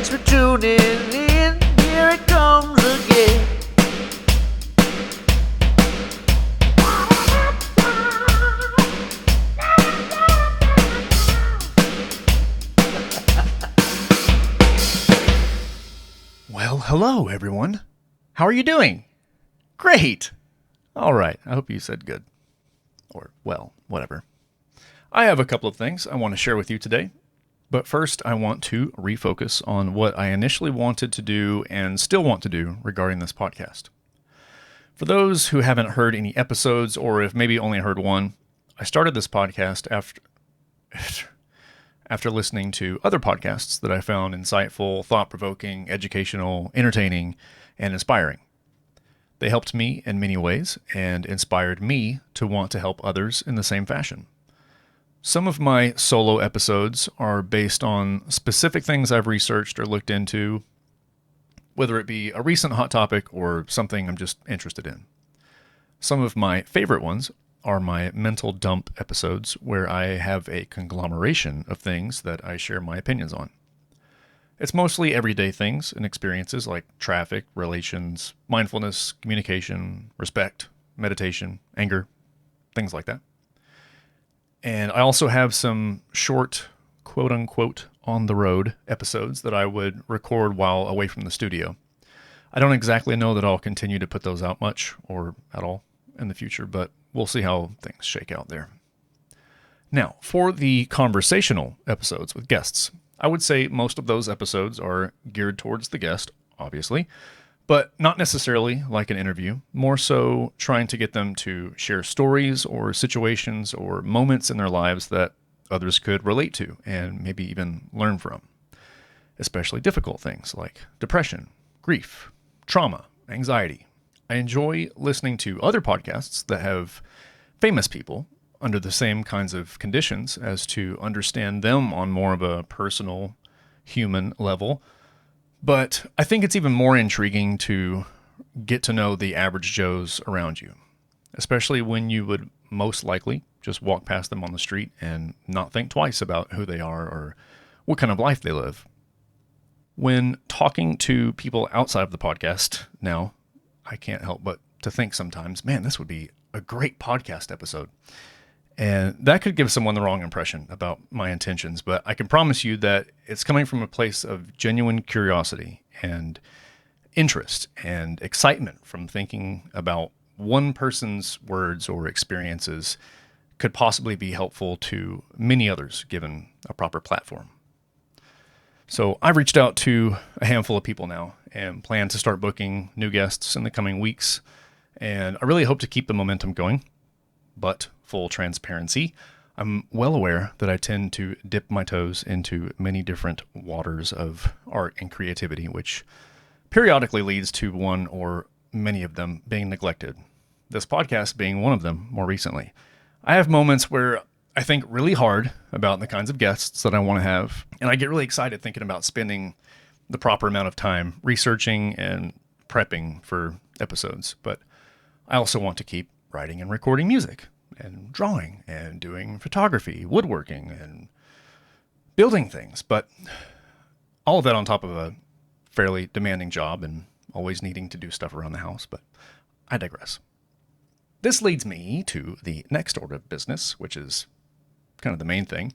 Thanks for tuning in. Here it comes again. Well, hello, everyone. How are you doing? Great. All right. I hope you said good. Or, well, whatever. I have a couple of things I want to share with you today. But first, I want to refocus on what I initially wanted to do and still want to do regarding this podcast. For those who haven't heard any episodes, or if maybe only heard one, I started this podcast after listening to other podcasts that I found insightful, thought-provoking, educational, entertaining, and inspiring. They helped me in many ways and inspired me to want to help others in the same fashion. Some of my solo episodes are based on specific things I've researched or looked into, whether it be a recent hot topic or something I'm just interested in. Some of my favorite ones are my mental dump episodes, where I have a conglomeration of things that I share my opinions on. It's mostly everyday things and experiences like traffic, relations, mindfulness, communication, respect, meditation, anger, things like that. And I also have some short, quote-unquote, on-the-road episodes that I would record while away from the studio. I don't exactly know that I'll continue to put those out much, or at all, in the future, but we'll see how things shake out there. Now, for the conversational episodes with guests, I would say most of those episodes are geared towards the guest, obviously, but not necessarily like an interview, more so trying to get them to share stories or situations or moments in their lives that others could relate to and maybe even learn from. Especially difficult things like depression, grief, trauma, anxiety. I enjoy listening to other podcasts that have famous people under the same kinds of conditions as to understand them on more of a personal, human level. But I think it's even more intriguing to get to know the average Joes around you, especially when you would most likely just walk past them on the street and not think twice about who they are or what kind of life they live. When talking to people outside of the podcast now, I can't help but to think sometimes, man, this would be a great podcast episode. And that could give someone the wrong impression about my intentions, but I can promise you that it's coming from a place of genuine curiosity and interest and excitement from thinking about one person's words or experiences could possibly be helpful to many others given a proper platform. So I've reached out to a handful of people now and plan to start booking new guests in the coming weeks, and I really hope to keep the momentum going. But full transparency, I'm well aware that I tend to dip my toes into many different waters of art and creativity, which periodically leads to one or many of them being neglected. This podcast being one of them more recently. I have moments where I think really hard about the kinds of guests that I want to have, and I get really excited thinking about spending the proper amount of time researching and prepping for episodes. But I also want to keep writing and recording music and drawing and doing photography, woodworking, and building things. But all of that on top of a fairly demanding job and always needing to do stuff around the house. But I digress. This leads me to the next order of business, which is kind of the main thing.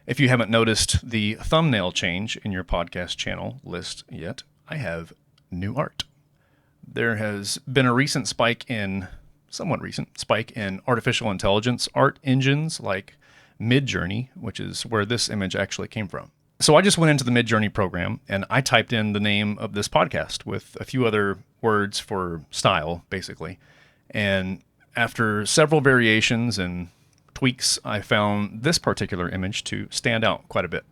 If you haven't noticed the thumbnail change in your podcast channel list yet, I have new art. There has been a somewhat recent spike in artificial intelligence art engines like Midjourney, which is where this image actually came from. So I just went into the Midjourney program and I typed in the name of this podcast with a few other words for style, basically. And after several variations and tweaks, I found this particular image to stand out quite a bit.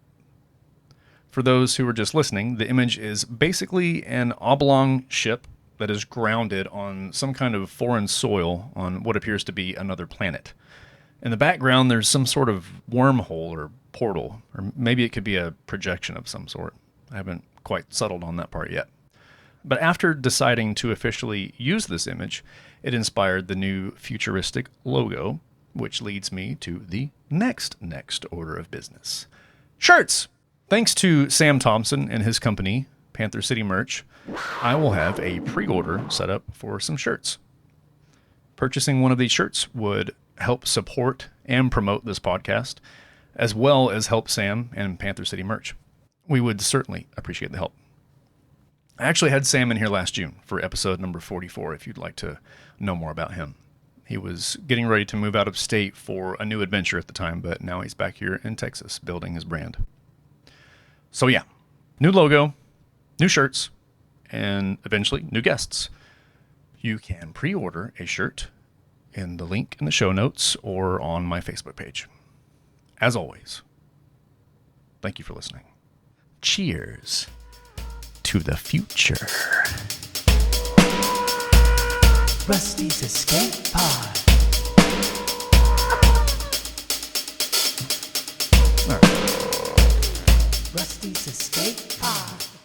For those who are just listening, the image is basically an oblong ship that is grounded on some kind of foreign soil on what appears to be another planet. In the background, there's some sort of wormhole or portal, or maybe it could be a projection of some sort. I haven't quite settled on that part yet. But after deciding to officially use this image, it inspired the new futuristic logo, which leads me to the next order of business. Shirts! Thanks to Sam Thompson and his company, Panther City Merch, I will have a pre-order set up for some shirts. Purchasing one of these shirts would help support and promote this podcast, as well as help Sam and Panther City Merch. We would certainly appreciate the help. I actually had Sam in here last June for episode number 44, if you'd like to know more about him. He was getting ready to move out of state for a new adventure at the time, but now he's back here in Texas building his brand. So yeah, new logo, new shirts, and eventually new guests. You can pre-order a shirt in the link in the show notes or on my Facebook page. As always, thank you for listening. Cheers to the future. Rusty's Escape Pod. All right. Rusty's Escape Pod.